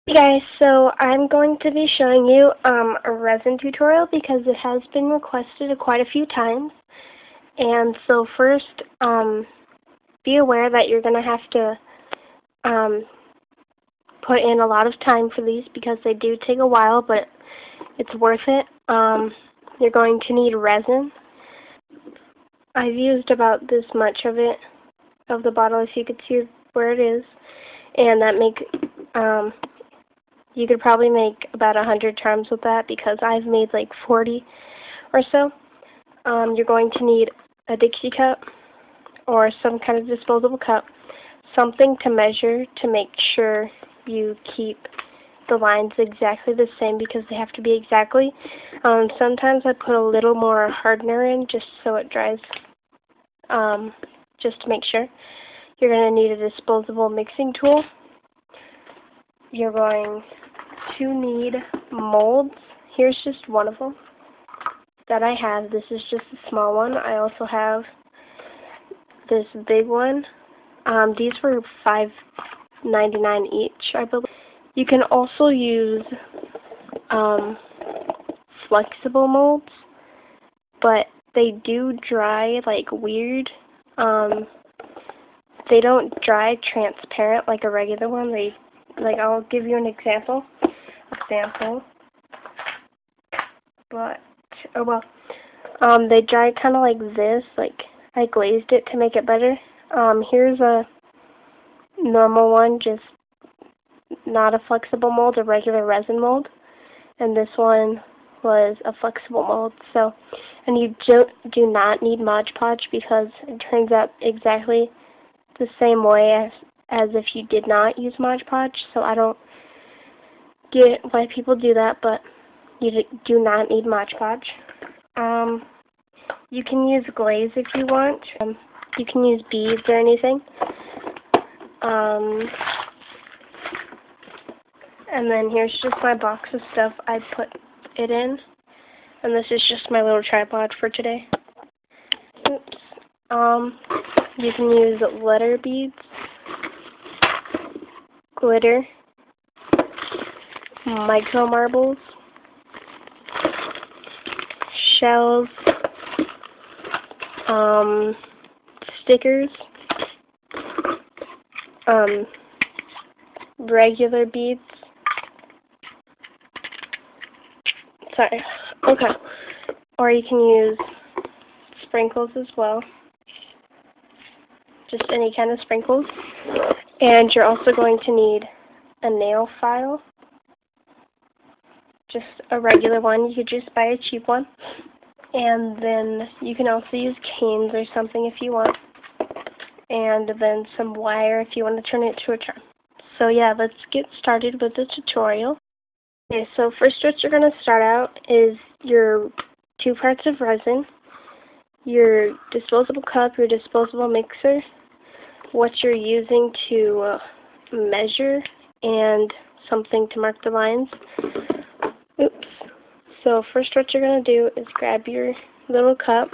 Hey guys, so I'm going to be showing you a resin tutorial because it has been requested quite a few times. And so first, be aware that you're going to have to put in a lot of time for these because they do take a while, but it's worth it. You're going to need resin. I've used about this much of it, of the bottle, if you could see where it is, and that you could probably make about 100 charms with that because I've made like 40 or so. You're going to need a Dixie cup or some kind of disposable cup, something to measure to make sure you keep the lines exactly the same because they have to be exactly. Sometimes I put a little more hardener in just so it dries, just to make sure. You're going to need a disposable mixing tool. You're going to need molds. Here's just one of them that I have. This is just a small one. I also have this big one. These were $5.99 each, I believe. You can also use flexible molds, but they do dry like weird. They don't dry transparent like a regular one. I'll give you an example. But they dry kind of like this. Like I glazed it to make it better. Here's a normal one, just not a flexible mold, a regular resin mold, and this one was a flexible mold. So, and you do not need Mod Podge because it turns out exactly the same way as if you did not use Mod Podge. So I don't get why people do that, but you do not need Mod Podge. You can use glaze if you want. You can use beads or anything. And then here's just my box of stuff I put it in. And this is just my little tripod for today. Oops. You can use letter beads, glitter, micro marbles, shells, stickers, regular beads. Sorry. Okay. Or you can use sprinkles as well. Just any kind of sprinkles. And you're also going to need a nail file. Just a regular one. You could just buy a cheap one. And then you can also use canes or something if you want. And then some wire if you want to turn it to a charm. So yeah, let's get started with the tutorial. Okay, so first what you're going to start out is your 2 parts of resin, your disposable cup, your disposable mixer, what you're using to measure, and something to mark the lines. Oops. So first what you're going to do is grab your little cup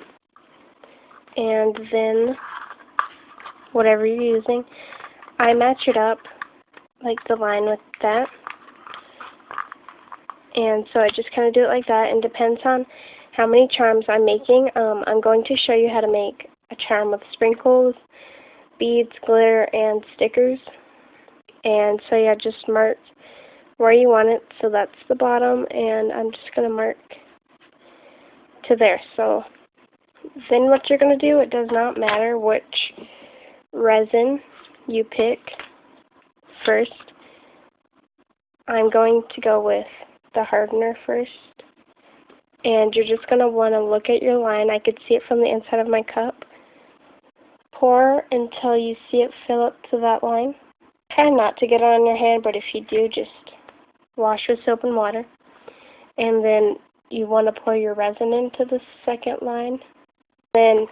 and then whatever you're using. I match it up, like the line with that. And so I just kind of do it like that, and depends on how many charms I'm making. I'm going to show you how to make a charm with sprinkles, beads, glitter, and stickers. And so yeah, just mark where you want it. So that's the bottom, and I'm just going to mark to there. So then what you're going to do, it does not matter which resin you pick first. I'm going to go with the hardener first, and you're just going to want to look at your line. I could see it from the inside of my cup. Pour until you see it fill up to that line. Try not to get it on your hand, but if you do, just wash with soap and water. And then you want to pour your resin into the second line. Then,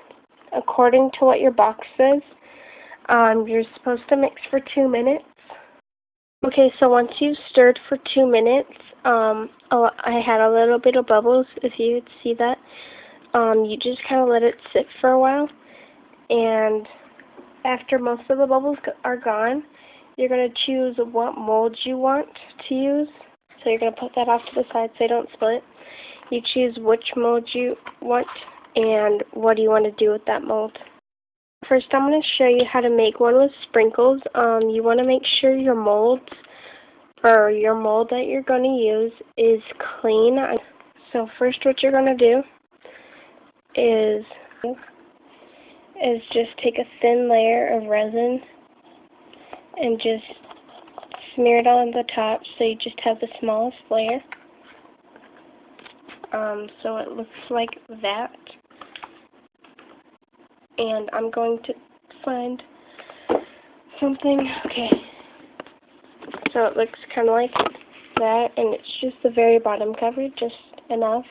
according to what your box says, you're supposed to mix for 2 minutes. Okay, so once you've stirred for 2 minutes, I had a little bit of bubbles, if you could see that. You just kind of let it sit for a while, and after most of the bubbles are gone, you're going to choose what mold you want to use. So you're going to put that off to the side so they don't split. You choose which mold you want and what do you want to do with that mold. First, I'm going to show you how to make one with sprinkles. You want to make sure your molds, or your mold that you're going to use, is clean. So first what you're going to do is just take a thin layer of resin and just smear it on the top so you just have the smallest layer. So it looks like that. And I'm going to find something. Okay. So it looks kind of like that, and it's just the very bottom cover, just enough.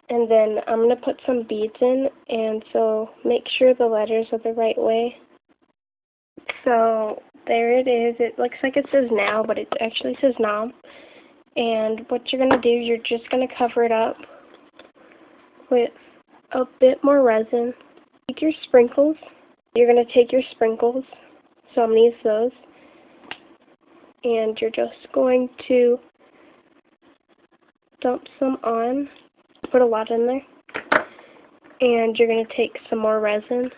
And then I'm going to put some beads in, and so make sure the letters are the right way. So there it is. It looks like it says now, but it actually says nom. And what you're going to do, you're just going to cover it up with a bit more resin. Take your sprinkles. You're going to take your sprinkles, so I'm going to use those. And you're just going to dump some on. Put a lot in there. And you're going to take some more resin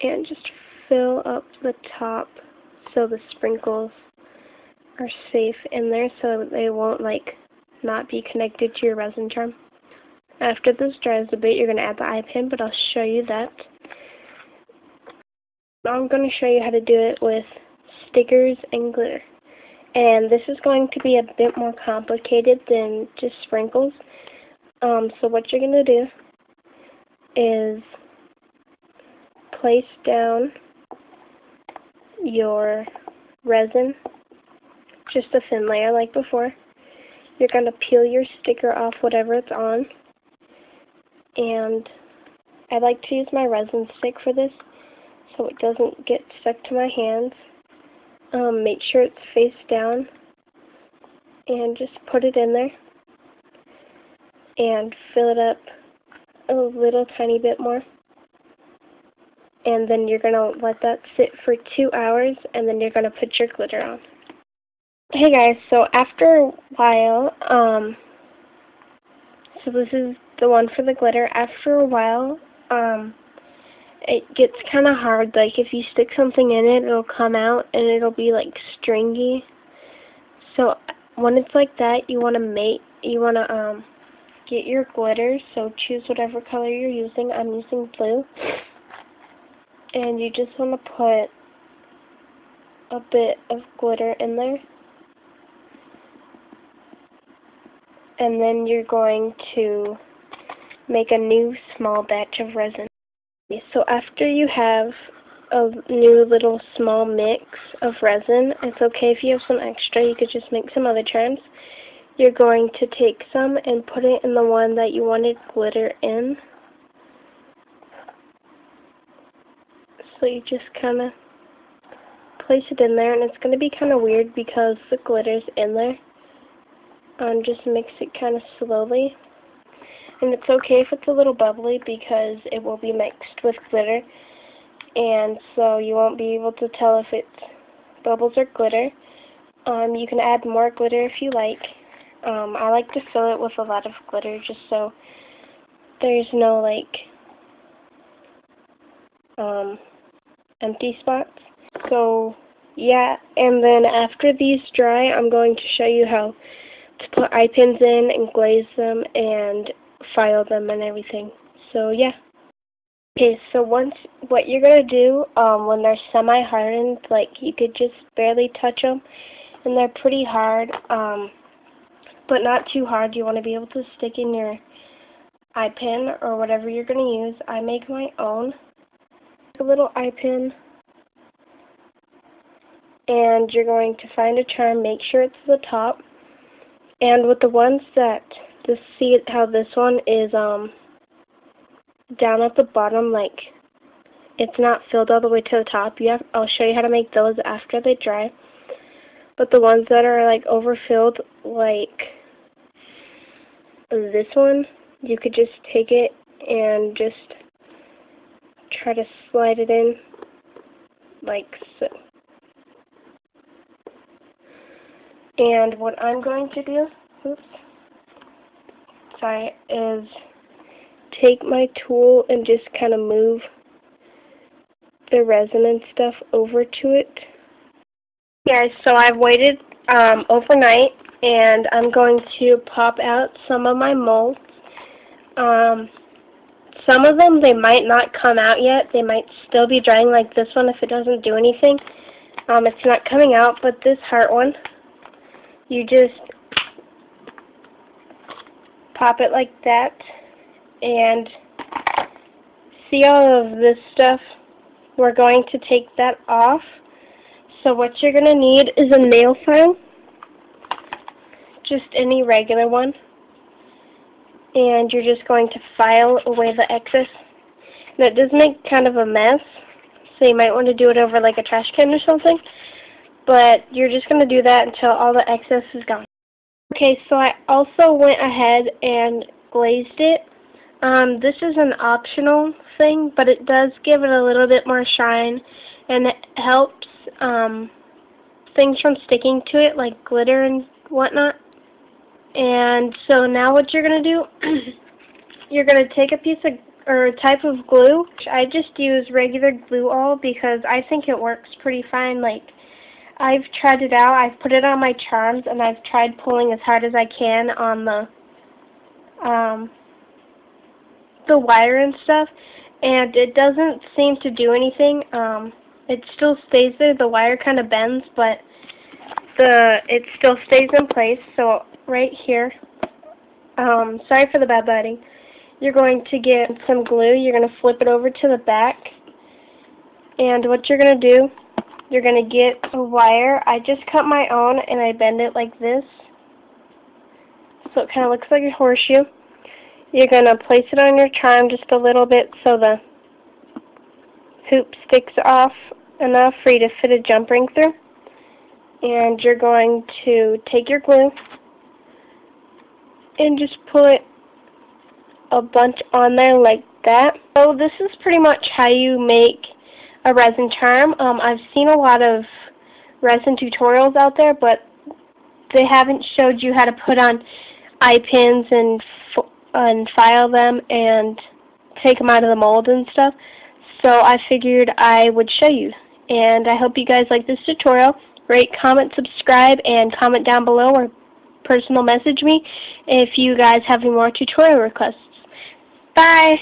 and just fill up the top so the sprinkles are safe in there so they won't not be connected to your resin charm. After this dries a bit, you're going to add the eye pin, but I'll show you that. Now I'm going to show you how to do it with stickers and glitter. And this is going to be a bit more complicated than just sprinkles. So what you're going to do is place down your resin, just a thin layer like before. You're going to peel your sticker off whatever it's on. And I like to use my resin stick for this so it doesn't get stuck to my hands. Make sure it's face down and just put it in there and fill it up a little tiny bit more. And then you're going to let that sit for 2 hours, and then you're going to put your glitter on. Hey guys, so after a while, so this is the one for the glitter. After a while, it gets kind of hard. Like if you stick something in it, it'll come out and it'll be like stringy. So when it's like that, you want to get your glitter. So choose whatever color you're using. I'm using blue. And you just want to put a bit of glitter in there. And then you're going to make a new small batch of resin. So after you have a new little small mix of resin, it's okay if you have some extra, you could just make some other charms. You're going to take some and put it in the one that you wanted glitter in. So you just kind of place it in there, and it's going to be kind of weird because the glitter's in there. Just mix it kind of slowly. And it's okay if it's a little bubbly because it will be mixed with glitter. And so you won't be able to tell if it's bubbles or glitter. You can add more glitter if you like. I like to fill it with a lot of glitter just so there's no empty spots. So yeah, and then after these dry, I'm going to show you how to put eye pins in and glaze them and file them and everything. So yeah. Okay, so what you're going to do when they're semi-hardened, like you could just barely touch them, and they're pretty hard, but not too hard. You want to be able to stick in your eye pin or whatever you're going to use. I make my own. A little eye pin, and you're going to find a charm, make sure it's the top, and with the ones that, just see how this one is down at the bottom, like it's not filled all the way to the top. I'll show you how to make those after they dry. But the ones that are like overfilled, like this one, you could just take it and just try to slide it in like so. And what I'm going to do, is take my tool and just kind of move the resin and stuff over to it. Guys, so I've waited overnight, and I'm going to pop out some of my molds. Some of them, they might not come out yet. They might still be drying, like this one if it doesn't do anything. It's not coming out, but this heart one, you just pop it like that, and see all of this stuff? We're going to take that off. So what you're going to need is a nail file, just any regular one, and you're just going to file away the excess. And it does make kind of a mess, so you might want to do it over like a trash can or something, but you're just going to do that until all the excess is gone. Okay, so I also went ahead and glazed it. This is an optional thing, but it does give it a little bit more shine, and it helps things from sticking to it, like glitter and whatnot. And so now what you're going to do, you're going to take a piece of, or a type of glue. I just use regular glue all because I think it works pretty fine. Like, I've tried it out, I've put it on my charms, and I've tried pulling as hard as I can on the wire and stuff, and it doesn't seem to do anything. It still stays there. The wire kind of bends, but it still stays in place. So right here, sorry for the bad lighting, you're going to get some glue. You're going to flip it over to the back, and what you're going to do, you're going to get a wire. I just cut my own, and I bend it like this, so it kind of looks like a horseshoe. You're going to place it on your charm just a little bit so the hoop sticks off enough for you to fit a jump ring through. And you're going to take your glue and just put a bunch on there like that. So this is pretty much how you make a resin charm. I've seen a lot of resin tutorials out there, but they haven't showed you how to put on eye pins and file them and take them out of the mold and stuff. So I figured I would show you. And I hope you guys like this tutorial. Rate, comment, subscribe, and comment down below or personal message me if you guys have any more tutorial requests. Bye!